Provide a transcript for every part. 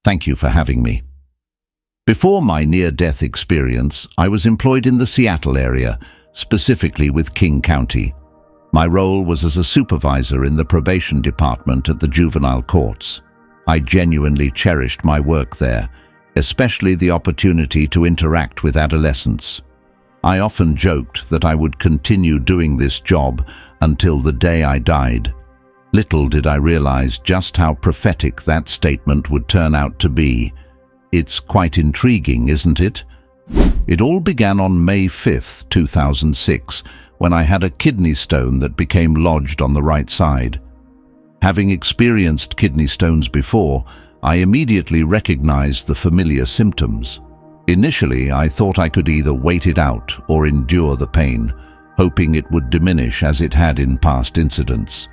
Thank you for having me. Before my near-death experience, I was employed in the Seattle area, specifically with King County. My role was as a supervisor in the probation department at the juvenile courts. I genuinely cherished my work there, especially the opportunity to interact with adolescents. I often joked that I would continue doing this job until the day I died. Little did I realize just how prophetic that statement would turn out to be. It's quite intriguing, isn't it? It all began on May 5th, 2006, when I had a kidney stone that became lodged on the right side. Having experienced kidney stones before, I immediately recognized the familiar symptoms. Initially, I thought I could either wait it out or endure the pain, hoping it would diminish as it had in past incidents.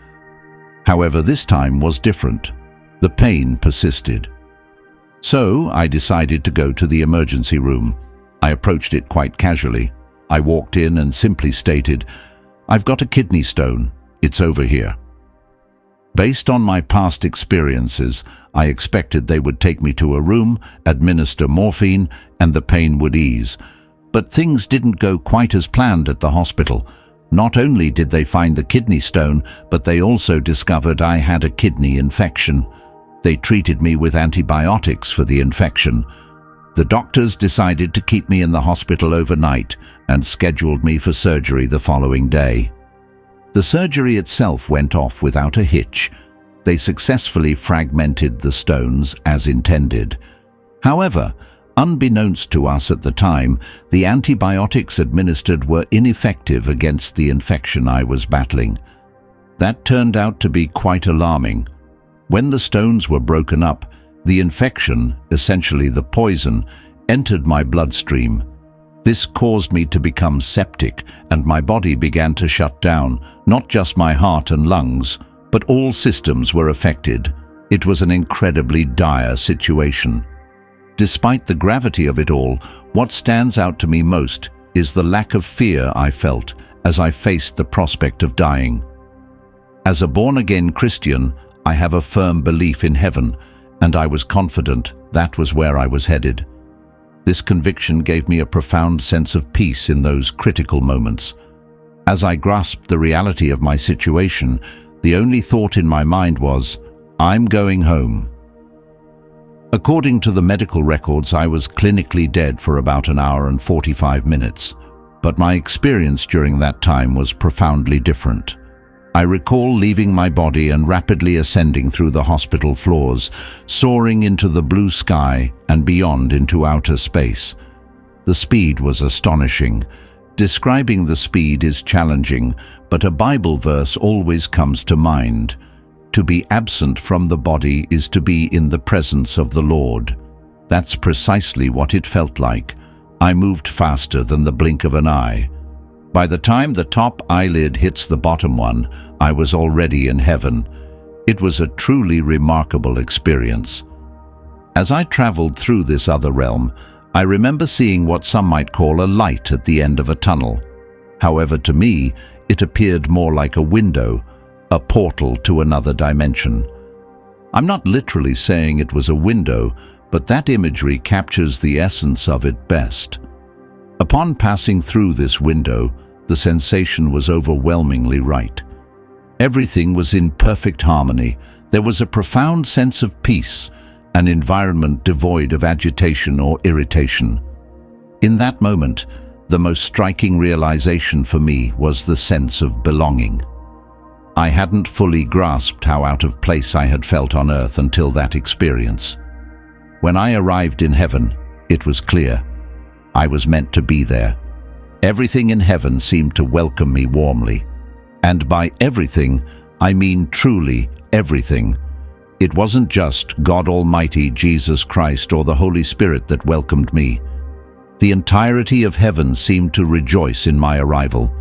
However, this time was different. The pain persisted. So, I decided to go to the emergency room. I approached it quite casually. I walked in and simply stated, "I've got a kidney stone. It's over here." Based on my past experiences, I expected they would take me to a room, administer morphine, and the pain would ease. But things didn't go quite as planned at the hospital. Not only did they find the kidney stone, but they also discovered I had a kidney infection. They treated me with antibiotics for the infection. The doctors decided to keep me in the hospital overnight and scheduled me for surgery the following day. The surgery itself went off without a hitch. They successfully fragmented the stones as intended. However, unbeknownst to us at the time, the antibiotics administered were ineffective against the infection I was battling. That turned out to be quite alarming. When the stones were broken up, the infection, essentially the poison, entered my bloodstream. This caused me to become septic, and my body began to shut down. Not just my heart and lungs, but all systems were affected. It was an incredibly dire situation. Despite the gravity of it all, what stands out to me most is the lack of fear I felt as I faced the prospect of dying. As a born-again Christian, I have a firm belief in heaven, and I was confident that was where I was headed. This conviction gave me a profound sense of peace in those critical moments. As I grasped the reality of my situation, the only thought in my mind was, "I'm going home." According to the medical records, I was clinically dead for about an hour and 45 minutes, but my experience during that time was profoundly different. I recall leaving my body and rapidly ascending through the hospital floors, soaring into the blue sky and beyond into outer space. The speed was astonishing. Describing the speed is challenging, but a Bible verse always comes to mind. To be absent from the body is to be in the presence of the Lord. That's precisely what it felt like. I moved faster than the blink of an eye. By the time the top eyelid hits the bottom one, I was already in heaven. It was a truly remarkable experience. As I traveled through this other realm, I remember seeing what some might call a light at the end of a tunnel. However, to me, it appeared more like a window, a portal to another dimension. I'm not literally saying it was a window, but that imagery captures the essence of it best. Upon passing through this window, the sensation was overwhelmingly right. Everything was in perfect harmony. There was a profound sense of peace, an environment devoid of agitation or irritation. In that moment, the most striking realization for me was the sense of belonging. I hadn't fully grasped how out of place I had felt on earth until that experience. When I arrived in heaven, it was clear. I was meant to be there. Everything in heaven seemed to welcome me warmly. And by everything, I mean truly everything. It wasn't just God Almighty, Jesus Christ, or the Holy Spirit that welcomed me. The entirety of heaven seemed to rejoice in my arrival.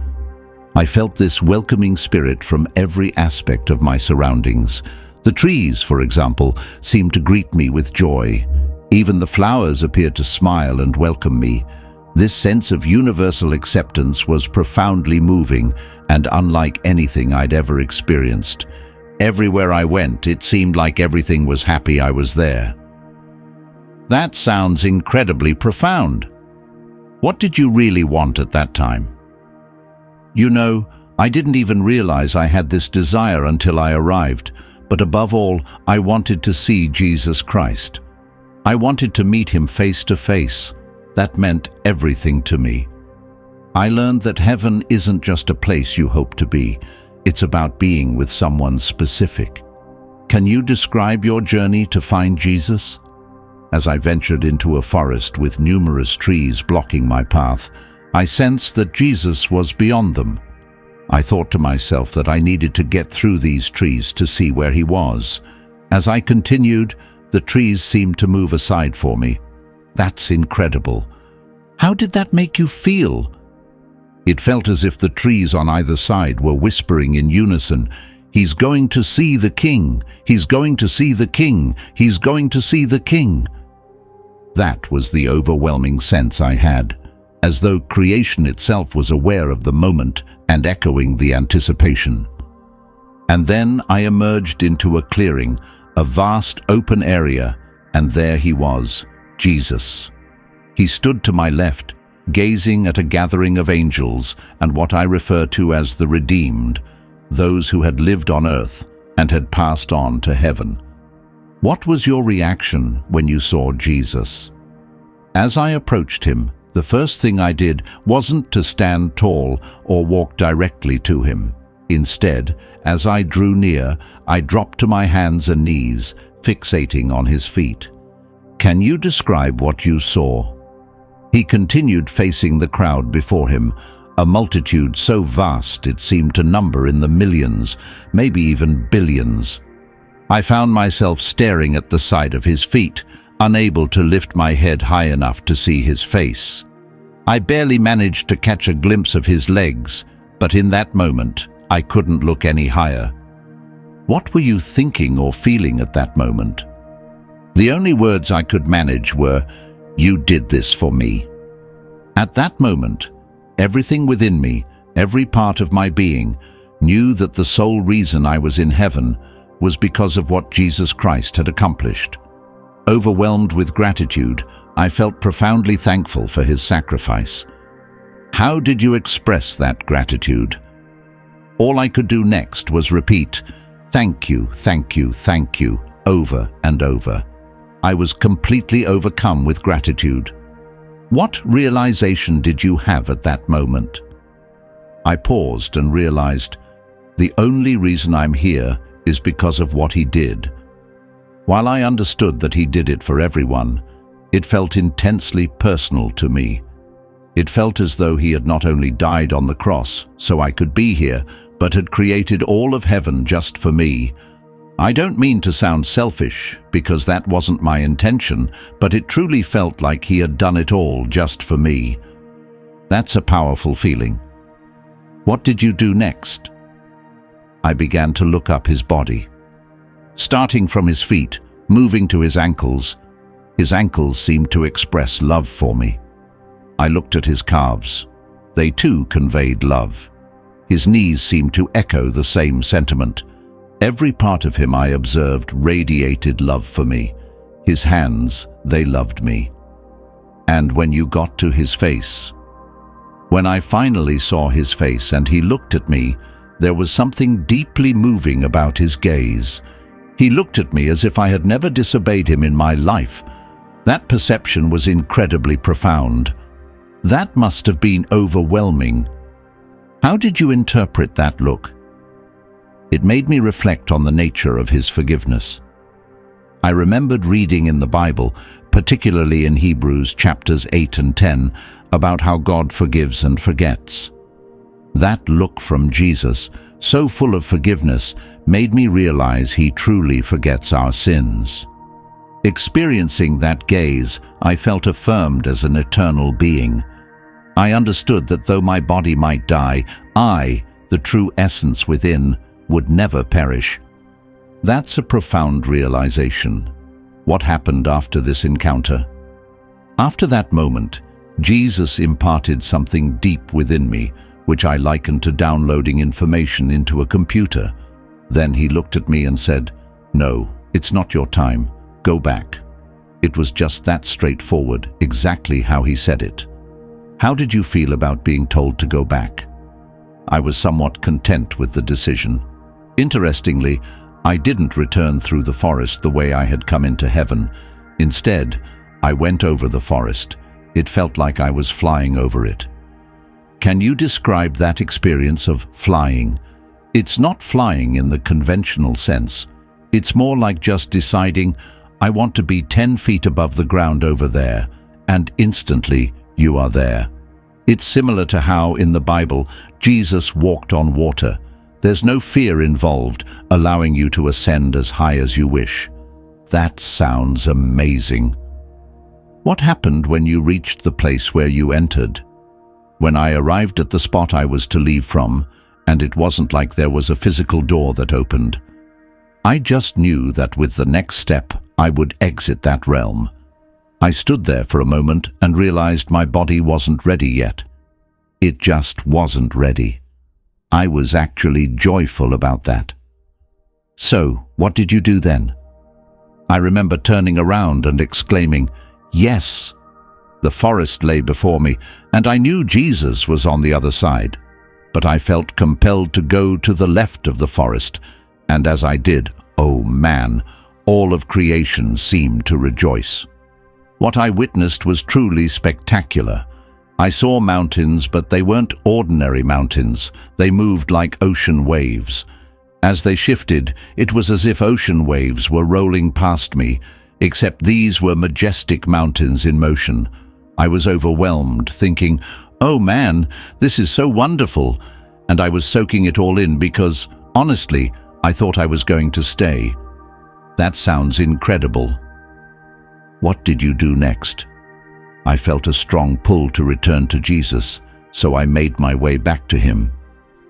I felt this welcoming spirit from every aspect of my surroundings. The trees, for example, seemed to greet me with joy. Even the flowers appeared to smile and welcome me. This sense of universal acceptance was profoundly moving and unlike anything I'd ever experienced. Everywhere I went, it seemed like everything was happy I was there. That sounds incredibly profound. What did you really want at that time? You know, I didn't even realize I had this desire until I arrived, but above all, I wanted to see Jesus Christ. I wanted to meet him face to face. That meant everything to me. I learned that heaven isn't just a place you hope to be. It's about being with someone specific. Can you describe your journey to find Jesus? As I ventured into a forest with numerous trees blocking my path, I sensed that Jesus was beyond them. I thought to myself that I needed to get through these trees to see where he was. As I continued, the trees seemed to move aside for me. That's incredible. How did that make you feel? It felt as if the trees on either side were whispering in unison, "He's going to see the King! He's going to see the King! He's going to see the King!" That was the overwhelming sense I had, as though creation itself was aware of the moment and echoing the anticipation. And then I emerged into a clearing, a vast open area, and there he was, Jesus. He stood to my left, gazing at a gathering of angels and what I refer to as the redeemed, those who had lived on earth and had passed on to heaven. What was your reaction when you saw Jesus? As I approached him, the first thing I did wasn't to stand tall or walk directly to him. Instead, as I drew near, I dropped to my hands and knees, fixating on his feet. Can you describe what you saw? He continued facing the crowd before him, a multitude so vast it seemed to number in the millions, maybe even billions. I found myself staring at the side of his feet, unable to lift my head high enough to see his face. I barely managed to catch a glimpse of his legs, but in that moment, I couldn't look any higher. What were you thinking or feeling at that moment? The only words I could manage were, "You did this for me." At that moment, everything within me, every part of my being, knew that the sole reason I was in heaven was because of what Jesus Christ had accomplished. Overwhelmed with gratitude, I felt profoundly thankful for his sacrifice. How did you express that gratitude? All I could do next was repeat, "Thank you, thank you, thank you," over and over. I was completely overcome with gratitude. What realization did you have at that moment? I paused and realized, the only reason I'm here is because of what he did. While I understood that he did it for everyone, it felt intensely personal to me. It felt as though he had not only died on the cross so I could be here, but had created all of heaven just for me. I don't mean to sound selfish, because that wasn't my intention, but it truly felt like he had done it all just for me. That's a powerful feeling. What did you do next? I began to look up his body. Starting from his feet, moving to his ankles seemed to express love for me. I looked at his calves. They too conveyed love. His knees seemed to echo the same sentiment. Every part of him I observed radiated love for me. His hands, they loved me. And when you got to his face, when I finally saw his face and he looked at me, there was something deeply moving about his gaze. He looked at me as if I had never disobeyed him in my life. That perception was incredibly profound. That must have been overwhelming. How did you interpret that look? It made me reflect on the nature of his forgiveness. I remembered reading in the Bible, particularly in Hebrews chapters 8 and 10, about how God forgives and forgets. That look from Jesus, so full of forgiveness, made me realize he truly forgets our sins. Experiencing that gaze, I felt affirmed as an eternal being. I understood that though my body might die, I, the true essence within, would never perish. That's a profound realization. What happened after this encounter? After that moment, Jesus imparted something deep within me, which I likened to downloading information into a computer. Then he looked at me and said, "No, it's not your time. Go back." It was just that straightforward, exactly how he said it. How did you feel about being told to go back? I was somewhat content with the decision. Interestingly, I didn't return through the forest the way I had come into heaven. Instead, I went over the forest. It felt like I was flying over it. Can you describe that experience of flying? It's not flying in the conventional sense. It's more like just deciding, I want to be 10 feet above the ground over there, and instantly you are there. It's similar to how, in the Bible, Jesus walked on water. There's no fear involved, allowing you to ascend as high as you wish. That sounds amazing. What happened when you reached the place where you entered? When I arrived at the spot I was to leave from, and it wasn't like there was a physical door that opened, I just knew that with the next step, I would exit that realm. I stood there for a moment and realized my body wasn't ready yet. It just wasn't ready. I was actually joyful about that. So, what did you do then? I remember turning around and exclaiming, "Yes!" The forest lay before me, and I knew Jesus was on the other side. But I felt compelled to go to the left of the forest, and as I did, oh man, all of creation seemed to rejoice. What I witnessed was truly spectacular. I saw mountains, but they weren't ordinary mountains. They moved like ocean waves. As they shifted, it was as if ocean waves were rolling past me, except these were majestic mountains in motion. I was overwhelmed, thinking, oh man, this is so wonderful, and I was soaking it all in because, honestly, I thought I was going to stay. That sounds incredible. What did you do next? I felt a strong pull to return to Jesus, so I made my way back to him.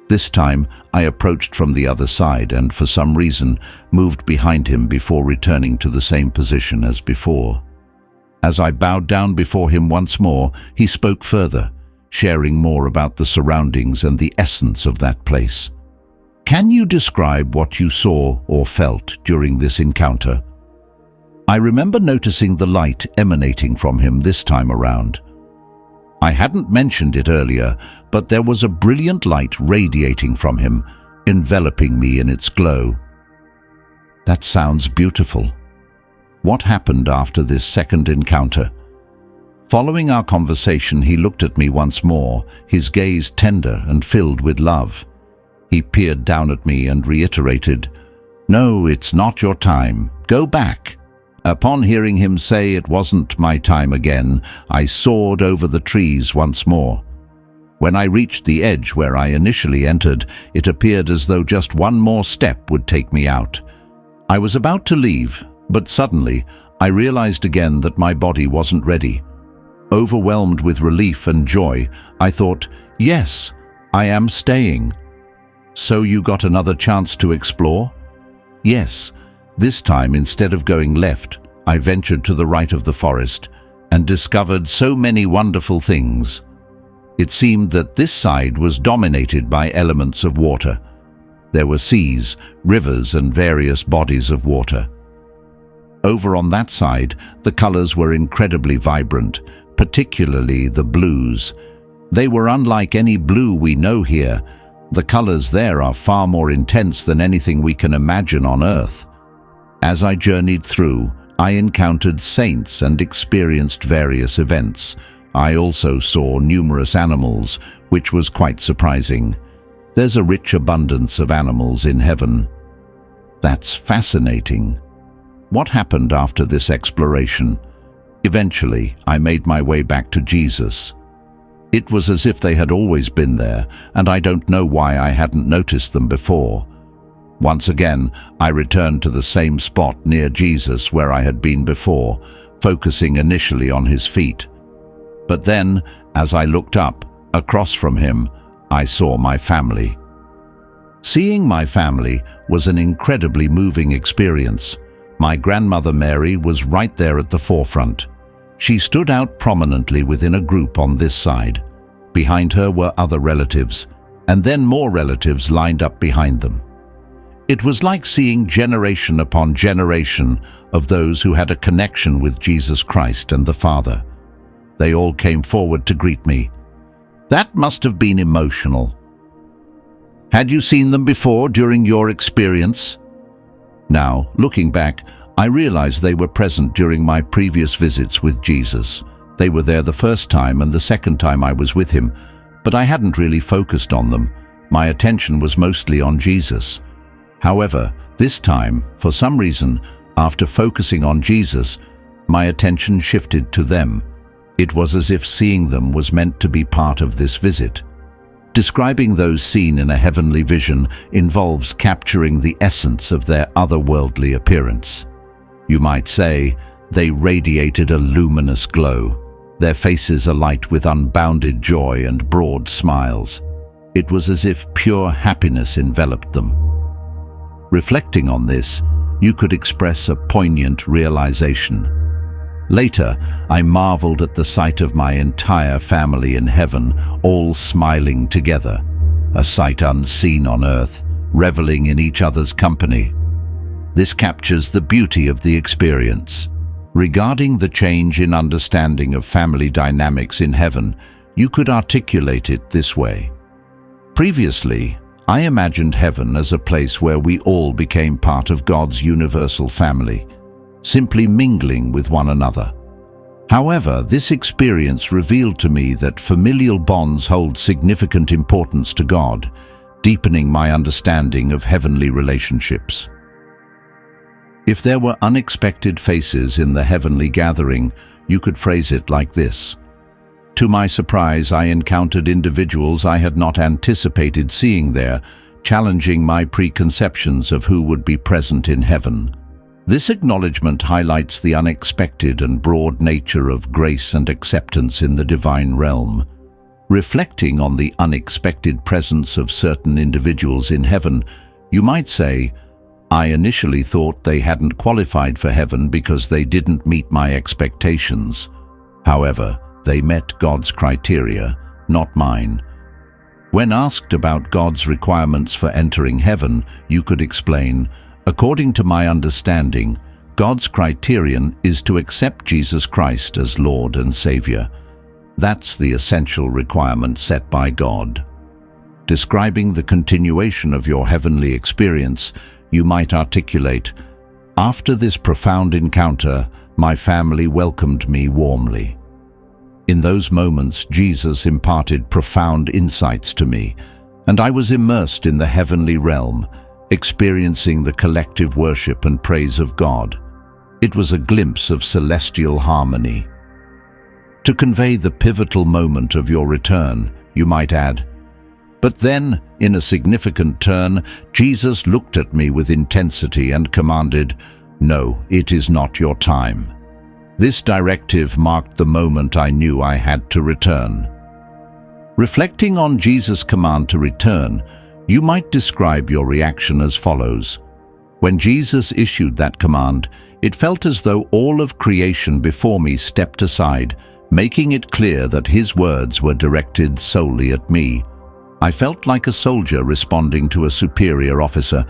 This time, I approached from the other side and, for some reason, moved behind him before returning to the same position as before. As I bowed down before him once more, he spoke further, sharing more about the surroundings and the essence of that place. Can you describe what you saw or felt during this encounter? I remember noticing the light emanating from him this time around. I hadn't mentioned it earlier, but there was a brilliant light radiating from him, enveloping me in its glow. That sounds beautiful. What happened after this second encounter? Following our conversation, he looked at me once more, his gaze tender and filled with love. He peered down at me and reiterated, "No, it's not your time. Go back." Upon hearing him say it wasn't my time again, I soared over the trees once more. When I reached the edge where I initially entered, it appeared as though just one more step would take me out. I was about to leave, but suddenly I realized again that my body wasn't ready. Overwhelmed with relief and joy, I thought, yes, I am staying. So you got another chance to explore? Yes. This time, instead of going left, I ventured to the right of the forest and discovered so many wonderful things. It seemed that this side was dominated by elements of water. There were seas, rivers, and various bodies of water. Over on that side, the colors were incredibly vibrant, particularly the blues. They were unlike any blue we know here. The colors there are far more intense than anything we can imagine on Earth. As I journeyed through, I encountered saints and experienced various events. I also saw numerous animals, which was quite surprising. There's a rich abundance of animals in heaven. That's fascinating. What happened after this exploration? Eventually, I made my way back to Jesus. It was as if they had always been there, and I don't know why I hadn't noticed them before. Once again, I returned to the same spot near Jesus where I had been before, focusing initially on his feet. But then, as I looked up, across from him, I saw my family. Seeing my family was an incredibly moving experience. My grandmother Mary was right there at the forefront. She stood out prominently within a group on this side. Behind her were other relatives, and then more relatives lined up behind them. It was like seeing generation upon generation of those who had a connection with Jesus Christ and the Father. They all came forward to greet me. That must have been emotional. Had you seen them before during your experience? Now, looking back, I realized they were present during my previous visits with Jesus. They were there the first time and the second time I was with him, but I hadn't really focused on them. My attention was mostly on Jesus. However, this time, for some reason, after focusing on Jesus, my attention shifted to them. It was as if seeing them was meant to be part of this visit. Describing those seen in a heavenly vision involves capturing the essence of their otherworldly appearance. You might say, they radiated a luminous glow, their faces alight with unbounded joy and broad smiles. It was as if pure happiness enveloped them. Reflecting on this, you could express a poignant realization. Later, I marveled at the sight of my entire family in heaven, all smiling together, a sight unseen on earth, reveling in each other's company. This captures the beauty of the experience. Regarding the change in understanding of family dynamics in heaven, you could articulate it this way. Previously, I imagined heaven as a place where we all became part of God's universal family, simply mingling with one another. However, this experience revealed to me that familial bonds hold significant importance to God, deepening my understanding of heavenly relationships. If there were unexpected faces in the heavenly gathering, you could phrase it like this. To my surprise, I encountered individuals I had not anticipated seeing there, challenging my preconceptions of who would be present in heaven. This acknowledgement highlights the unexpected and broad nature of grace and acceptance in the divine realm. Reflecting on the unexpected presence of certain individuals in heaven, you might say, I initially thought they hadn't qualified for heaven because they didn't meet my expectations. However, they met God's criteria, not mine. When asked about God's requirements for entering heaven, you could explain, according to my understanding, God's criterion is to accept Jesus Christ as Lord and Savior. That's the essential requirement set by God. Describing the continuation of your heavenly experience, you might articulate, after this profound encounter, my family welcomed me warmly. In those moments, Jesus imparted profound insights to me, and I was immersed in the heavenly realm, experiencing the collective worship and praise of God. It was a glimpse of celestial harmony. To convey the pivotal moment of your return, you might add, but then, in a significant turn, Jesus looked at me with intensity and commanded, "No, it is not your time." This directive marked the moment I knew I had to return. Reflecting on Jesus' command to return, you might describe your reaction as follows. When Jesus issued that command, it felt as though all of creation before me stepped aside, making it clear that his words were directed solely at me. I felt like a soldier responding to a superior officer.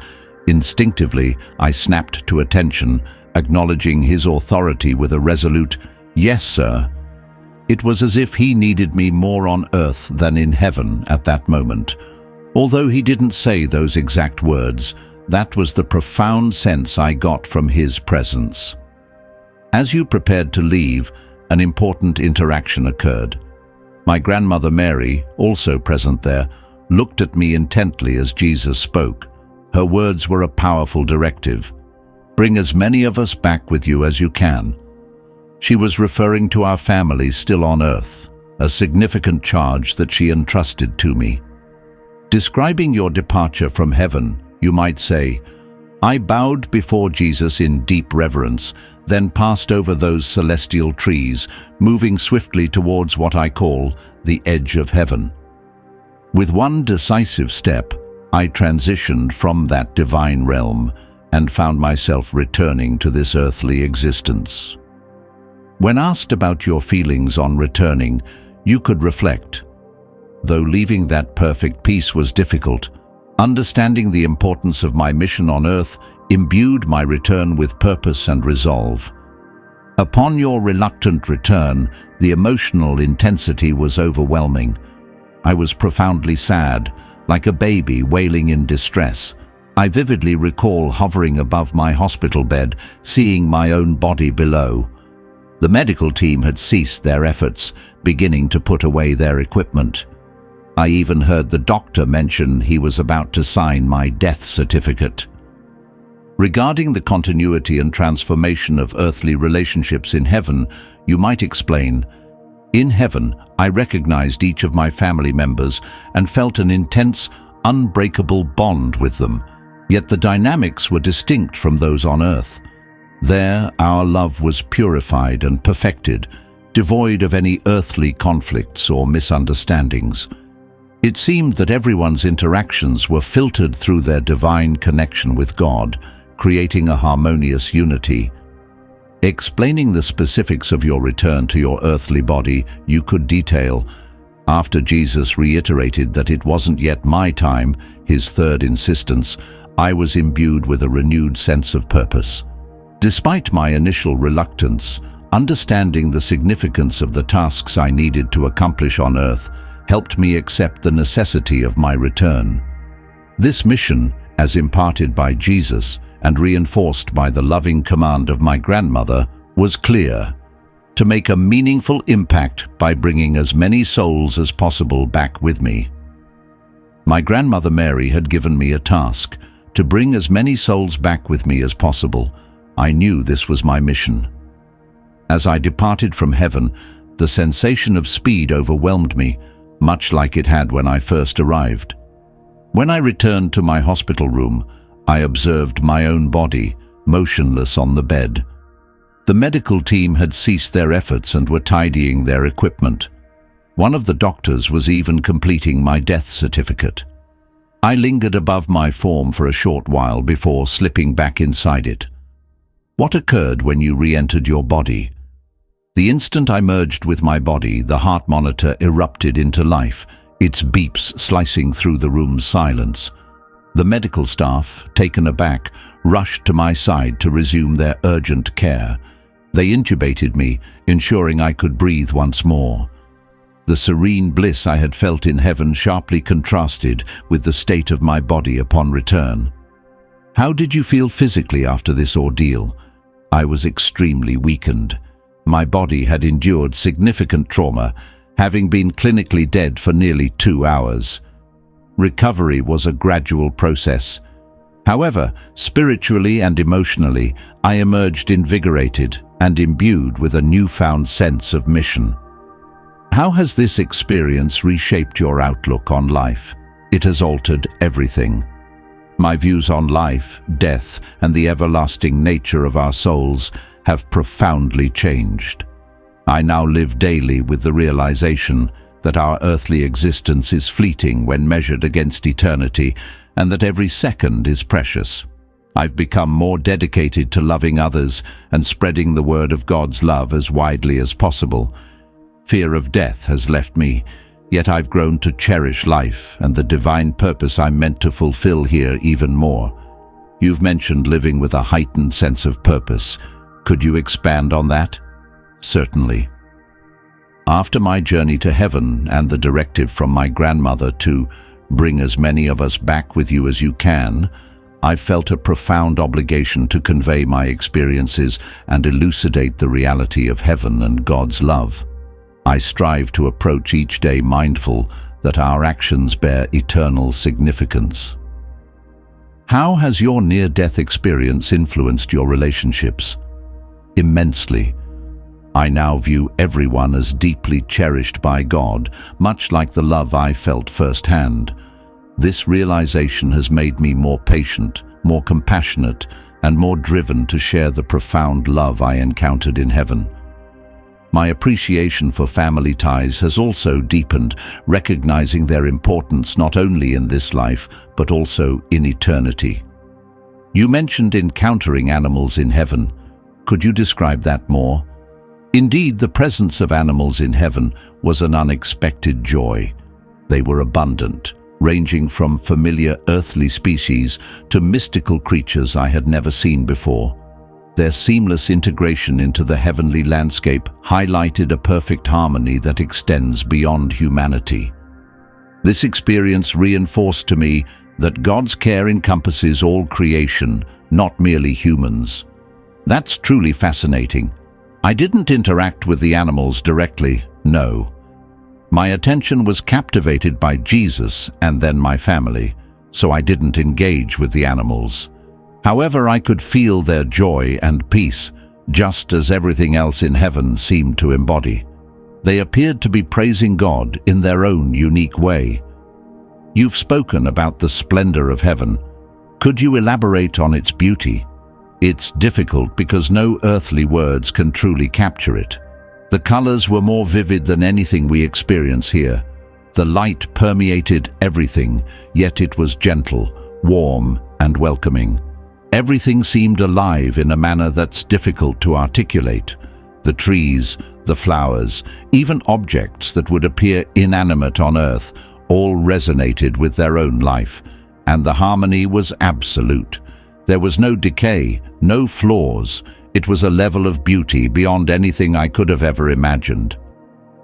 Instinctively, I snapped to attention, acknowledging his authority with a resolute, "Yes, sir." It was as if he needed me more on earth than in heaven at that moment. Although he didn't say those exact words, that was the profound sense I got from his presence. As you prepared to leave, an important interaction occurred. My grandmother Mary, also present there, looked at me intently as Jesus spoke. Her words were a powerful directive. "Bring as many of us back with you as you can." She was referring to our family still on earth, a significant charge that she entrusted to me. Describing your departure from heaven, you might say, I bowed before Jesus in deep reverence, then passed over those celestial trees, moving swiftly towards what I call the edge of heaven. With one decisive step, I transitioned from that divine realm and found myself returning to this earthly existence. When asked about your feelings on returning, you could reflect. Though leaving that perfect peace was difficult, Understanding the importance of my mission on earth imbued my return with purpose and resolve. Upon your reluctant return, the emotional intensity was overwhelming. I was profoundly sad, like a baby wailing in distress. I vividly recall hovering above my hospital bed, seeing my own body below. The medical team had ceased their efforts, beginning to put away their equipment. I even heard the doctor mention he was about to sign my death certificate. Regarding the continuity and transformation of earthly relationships in heaven, you might explain, in heaven, I recognized each of my family members and felt an intense, unbreakable bond with them, yet the dynamics were distinct from those on earth. There, our love was purified and perfected, devoid of any earthly conflicts or misunderstandings. It seemed that everyone's interactions were filtered through their divine connection with God, creating a harmonious unity. Explaining the specifics of your return to your earthly body, you could detail, after Jesus reiterated that it wasn't yet my time, his third insistence, I was imbued with a renewed sense of purpose. Despite my initial reluctance, understanding the significance of the tasks I needed to accomplish on earth helped me accept the necessity of my return. This mission, as imparted by Jesus and reinforced by the loving command of my grandmother, was clear: to make a meaningful impact by bringing as many souls as possible back with me. My grandmother Mary had given me a task: to bring as many souls back with me as possible. I knew this was my mission. As I departed from heaven, the sensation of speed overwhelmed me, much like it had when I first arrived. When I returned to my hospital room, I observed my own body, motionless on the bed. The medical team had ceased their efforts and were tidying their equipment. One of the doctors was even completing my death certificate. I lingered above my form for a short while before slipping back inside it. What occurred when you re-entered your body? The instant I merged with my body, the heart monitor erupted into life, its beeps slicing through the room's silence. The medical staff, taken aback, rushed to my side to resume their urgent care. They intubated me, ensuring I could breathe once more. The serene bliss I had felt in heaven sharply contrasted with the state of my body upon return. How did you feel physically after this ordeal? I was extremely weakened. My body had endured significant trauma, having been clinically dead for nearly 2 hours. Recovery was a gradual process. However, spiritually and emotionally, I emerged invigorated and imbued with a newfound sense of mission. How has this experience reshaped your outlook on life? It has altered everything. My views on life, death, and the everlasting nature of our souls have profoundly changed. I now live daily with the realization that our earthly existence is fleeting when measured against eternity, and that every second is precious. I've become more dedicated to loving others and spreading the word of God's love as widely as possible. Fear of death has left me, yet I've grown to cherish life and the divine purpose I'm meant to fulfill here even more. You've mentioned living with a heightened sense of purpose. Could you expand on that? Certainly. After my journey to heaven and the directive from my grandmother to bring as many of us back with you as you can, I felt a profound obligation to convey my experiences and elucidate the reality of heaven and God's love. I strive to approach each day mindful that our actions bear eternal significance. How has your near-death experience influenced your relationships? Immensely. I now view everyone as deeply cherished by God, much like the love I felt firsthand. This realization has made me more patient, more compassionate, and more driven to share the profound love I encountered in heaven. My appreciation for family ties has also deepened, recognizing their importance not only in this life, but also in eternity. You mentioned encountering animals in heaven. Could you describe that more? Indeed, the presence of animals in heaven was an unexpected joy. They were abundant, ranging from familiar earthly species to mystical creatures I had never seen before. Their seamless integration into the heavenly landscape highlighted a perfect harmony that extends beyond humanity. This experience reinforced to me that God's care encompasses all creation, not merely humans. That's truly fascinating. I didn't interact with the animals directly, no. My attention was captivated by Jesus and then my family, so I didn't engage with the animals. However, I could feel their joy and peace, just as everything else in heaven seemed to embody. They appeared to be praising God in their own unique way. You've spoken about the splendor of heaven. Could you elaborate on its beauty? It's difficult because no earthly words can truly capture it. The colors were more vivid than anything we experience here. The light permeated everything, yet it was gentle, warm, and welcoming. Everything seemed alive in a manner that's difficult to articulate. The trees, the flowers, even objects that would appear inanimate on earth, all resonated with their own life, and the harmony was absolute. There was no decay, no flaws. It was a level of beauty beyond anything I could have ever imagined.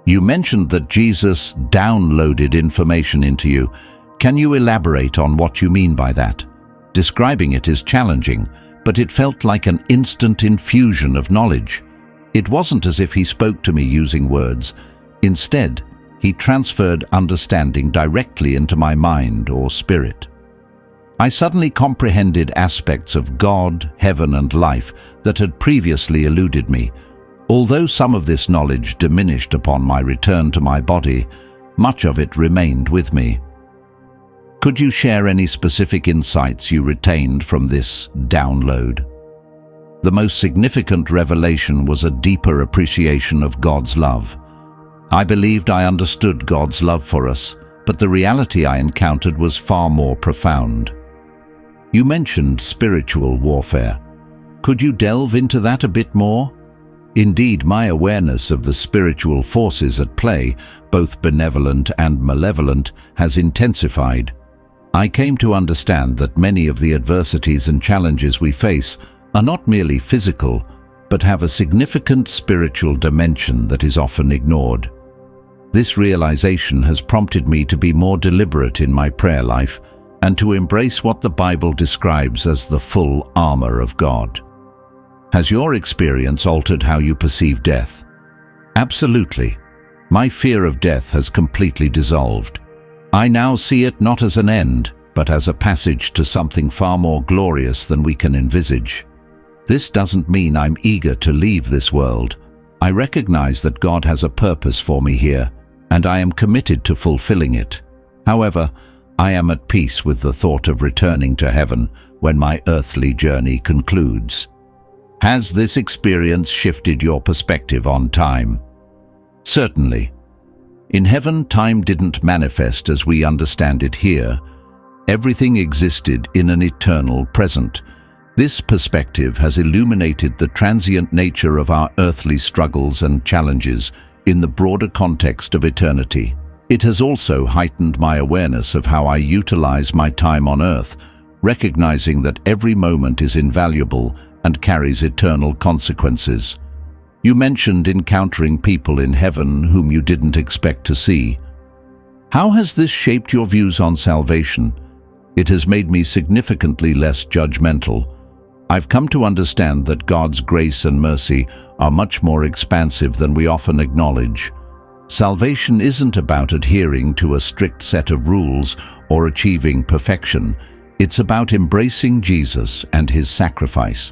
You mentioned that Jesus downloaded information into you. Can you elaborate on what you mean by that? Describing it is challenging, but it felt like an instant infusion of knowledge. It wasn't as if he spoke to me using words. Instead, he transferred understanding directly into my mind or spirit. I suddenly comprehended aspects of God, heaven, and life that had previously eluded me. Although some of this knowledge diminished upon my return to my body, much of it remained with me. Could you share any specific insights you retained from this download? The most significant revelation was a deeper appreciation of God's love. I believed I understood God's love for us, but the reality I encountered was far more profound. You mentioned spiritual warfare. Could you delve into that a bit more? Indeed, my awareness of the spiritual forces at play, both benevolent and malevolent, has intensified. I came to understand that many of the adversities and challenges we face are not merely physical, but have a significant spiritual dimension that is often ignored. This realization has prompted me to be more deliberate in my prayer life and to embrace what the Bible describes as the full armor of God. Has your experience altered how you perceive death? Absolutely. My fear of death has completely dissolved. I now see it not as an end, but as a passage to something far more glorious than we can envisage. This doesn't mean I'm eager to leave this world. I recognize that God has a purpose for me here, and I am committed to fulfilling it. However, I am at peace with the thought of returning to heaven when my earthly journey concludes. Has this experience shifted your perspective on time? Certainly. In heaven, time didn't manifest as we understand it here. Everything existed in an eternal present. This perspective has illuminated the transient nature of our earthly struggles and challenges in the broader context of eternity. It has also heightened my awareness of how I utilize my time on earth, recognizing that every moment is invaluable and carries eternal consequences. You mentioned encountering people in heaven whom you didn't expect to see. How has this shaped your views on salvation? It has made me significantly less judgmental. I've come to understand that God's grace and mercy are much more expansive than we often acknowledge. Salvation isn't about adhering to a strict set of rules or achieving perfection. It's about embracing Jesus and his sacrifice.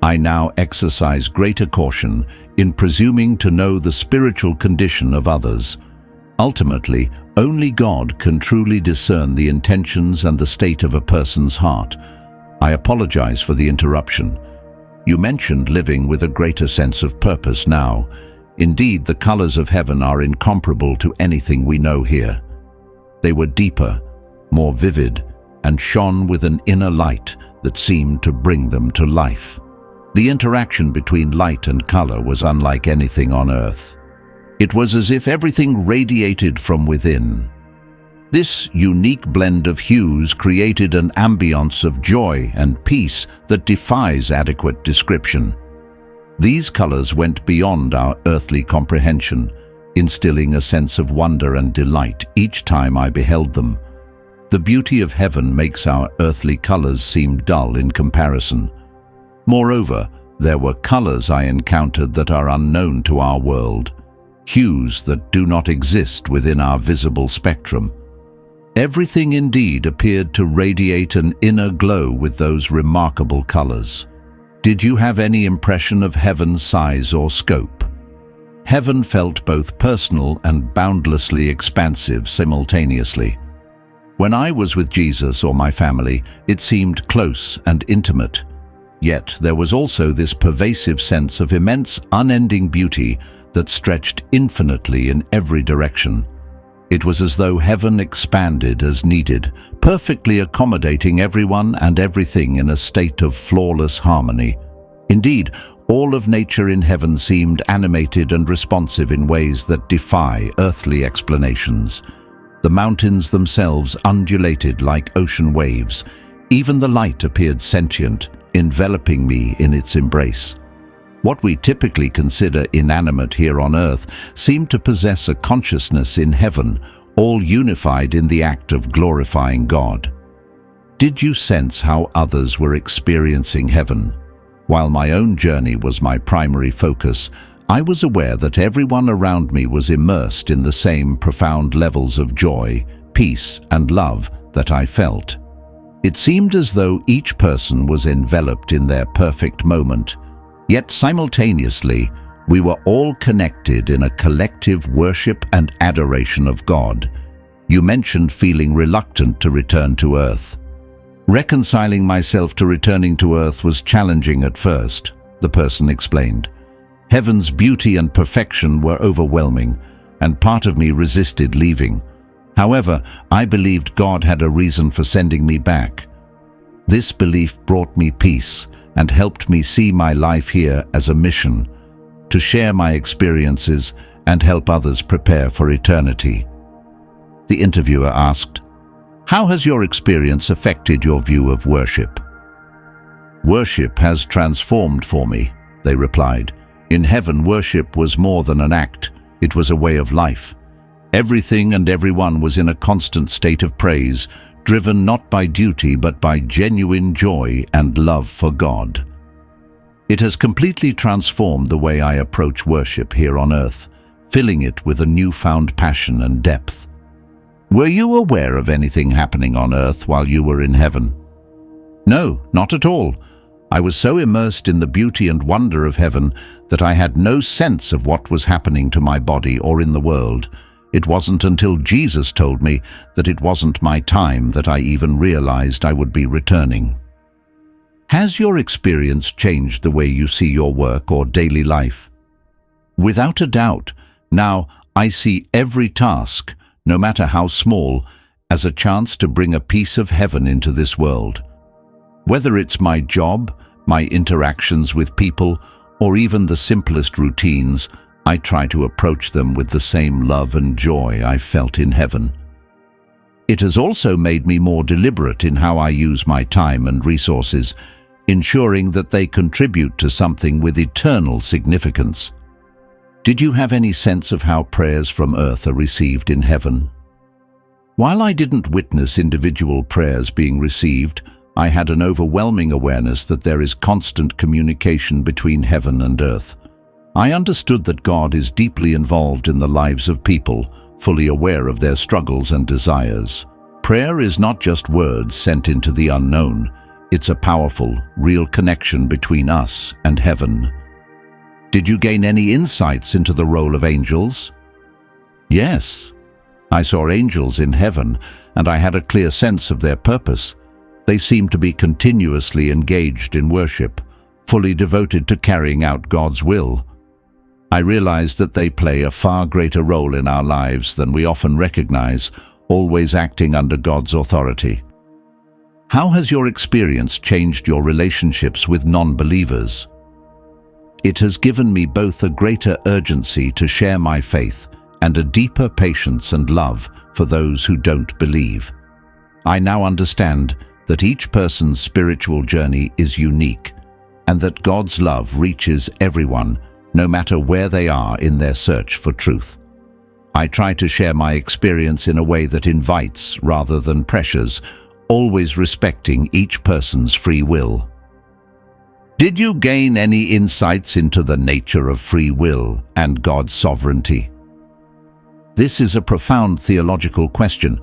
I now exercise greater caution in presuming to know the spiritual condition of others. Ultimately, only God can truly discern the intentions and the state of a person's heart. I apologize for the interruption. You mentioned living with a greater sense of purpose now. Indeed, the colors of heaven are incomparable to anything we know here. They were deeper, more vivid, and shone with an inner light that seemed to bring them to life. The interaction between light and color was unlike anything on earth. It was as if everything radiated from within. This unique blend of hues created an ambience of joy and peace that defies adequate description. These colors went beyond our earthly comprehension, instilling a sense of wonder and delight each time I beheld them. The beauty of heaven makes our earthly colors seem dull in comparison. Moreover, there were colors I encountered that are unknown to our world, hues that do not exist within our visible spectrum. Everything indeed appeared to radiate an inner glow with those remarkable colors. Did you have any impression of heaven's size or scope? Heaven felt both personal and boundlessly expansive simultaneously. When I was with Jesus or my family, it seemed close and intimate. Yet there was also this pervasive sense of immense, unending beauty that stretched infinitely in every direction. It was as though heaven expanded as needed, perfectly accommodating everyone and everything in a state of flawless harmony. Indeed, all of nature in heaven seemed animated and responsive in ways that defy earthly explanations. The mountains themselves undulated like ocean waves. Even the light appeared sentient, enveloping me in its embrace. What we typically consider inanimate here on earth seemed to possess a consciousness in heaven, all unified in the act of glorifying God. Did you sense how others were experiencing heaven? While my own journey was my primary focus, I was aware that everyone around me was immersed in the same profound levels of joy, peace, and love that I felt. It seemed as though each person was enveloped in their perfect moment, yet simultaneously, we were all connected in a collective worship and adoration of God. You mentioned feeling reluctant to return to earth. Reconciling myself to returning to earth was challenging at first, the person explained. Heaven's beauty and perfection were overwhelming, and part of me resisted leaving. However, I believed God had a reason for sending me back. This belief brought me peace and helped me see my life here as a mission, to share my experiences and help others prepare for eternity. The interviewer asked, "How has your experience affected your view of worship?" "Worship has transformed for me," they replied. "In heaven, worship was more than an act, it was a way of life. Everything and everyone was in a constant state of praise, driven not by duty but by genuine joy and love for God. It has completely transformed the way I approach worship here on earth, filling it with a newfound passion and depth." "Were you aware of anything happening on earth while you were in heaven?" "No, not at all. I was so immersed in the beauty and wonder of heaven that I had no sense of what was happening to my body or in the world. It wasn't until Jesus told me that it wasn't my time that I even realized I would be returning." Has your experience changed the way you see your work or daily life? Without a doubt. Now, I see every task, no matter how small, as a chance to bring a piece of heaven into this world. Whether it's my job, my interactions with people, or even the simplest routines, I try to approach them with the same love and joy I felt in heaven. It has also made me more deliberate in how I use my time and resources, ensuring that they contribute to something with eternal significance. Did you have any sense of how prayers from earth are received in heaven? While I didn't witness individual prayers being received, I had an overwhelming awareness that there is constant communication between heaven and earth. I understood that God is deeply involved in the lives of people, fully aware of their struggles and desires. Prayer is not just words sent into the unknown. It's a powerful, real connection between us and heaven. Did you gain any insights into the role of angels? Yes. I saw angels in heaven, and I had a clear sense of their purpose. They seemed to be continuously engaged in worship, fully devoted to carrying out God's will. I realized that they play a far greater role in our lives than we often recognize, always acting under God's authority. How has your experience changed your relationships with non-believers? It has given me both a greater urgency to share my faith and a deeper patience and love for those who don't believe. I now understand that each person's spiritual journey is unique, and that God's love reaches everyone, no matter where they are in their search for truth. I try to share my experience in a way that invites rather than pressures, always respecting each person's free will. Did you gain any insights into the nature of free will and God's sovereignty? This is a profound theological question,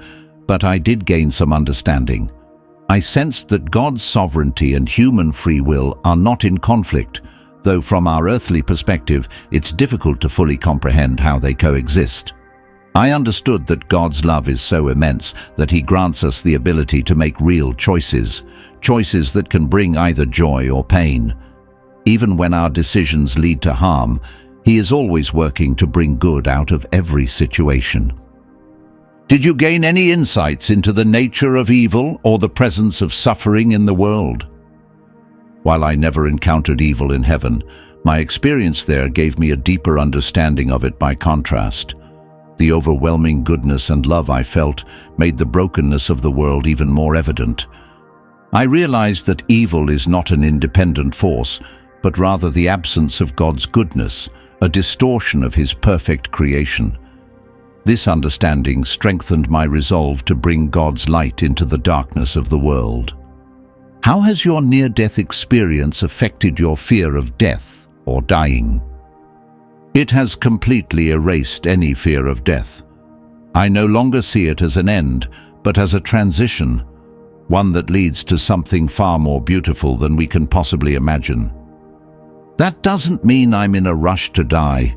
but I did gain some understanding. I sensed that God's sovereignty and human free will are not in conflict, though from our earthly perspective, it's difficult to fully comprehend how they coexist. I understood that God's love is so immense that He grants us the ability to make real choices, choices that can bring either joy or pain. Even when our decisions lead to harm, He is always working to bring good out of every situation. Did you gain any insights into the nature of evil or the presence of suffering in the world? While I never encountered evil in heaven, my experience there gave me a deeper understanding of it by contrast. The overwhelming goodness and love I felt made the brokenness of the world even more evident. I realized that evil is not an independent force, but rather the absence of God's goodness, a distortion of His perfect creation. This understanding strengthened my resolve to bring God's light into the darkness of the world. How has your near-death experience affected your fear of death or dying? It has completely erased any fear of death. I no longer see it as an end, but as a transition, one that leads to something far more beautiful than we can possibly imagine. That doesn't mean I'm in a rush to die.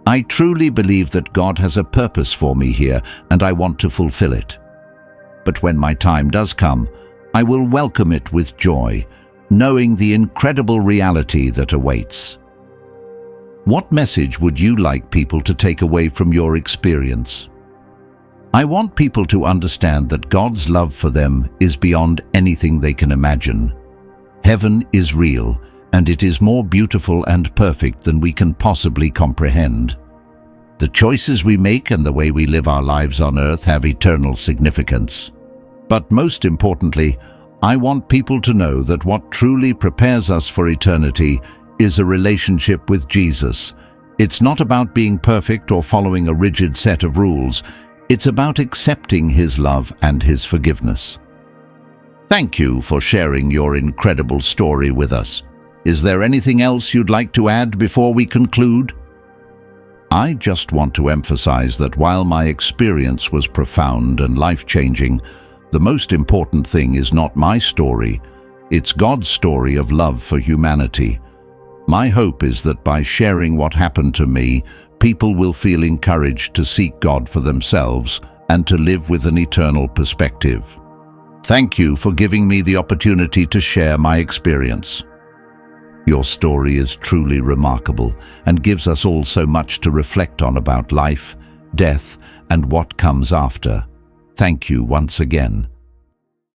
I truly believe that God has a purpose for me here, and I want to fulfill it. But when my time does come, I will welcome it with joy, knowing the incredible reality that awaits. What message would you like people to take away from your experience? I want people to understand that God's love for them is beyond anything they can imagine. Heaven is real, and it is more beautiful and perfect than we can possibly comprehend. The choices we make and the way we live our lives on earth have eternal significance. But most importantly, I want people to know that what truly prepares us for eternity is a relationship with Jesus. It's not about being perfect or following a rigid set of rules. It's about accepting His love and His forgiveness. Thank you for sharing your incredible story with us. Is there anything else you'd like to add before we conclude? I just want to emphasize that while my experience was profound and life-changing, the most important thing is not my story, it's God's story of love for humanity. My hope is that by sharing what happened to me, people will feel encouraged to seek God for themselves and to live with an eternal perspective. Thank you for giving me the opportunity to share my experience. Your story is truly remarkable and gives us all so much to reflect on about life, death, and what comes after. Thank you once again.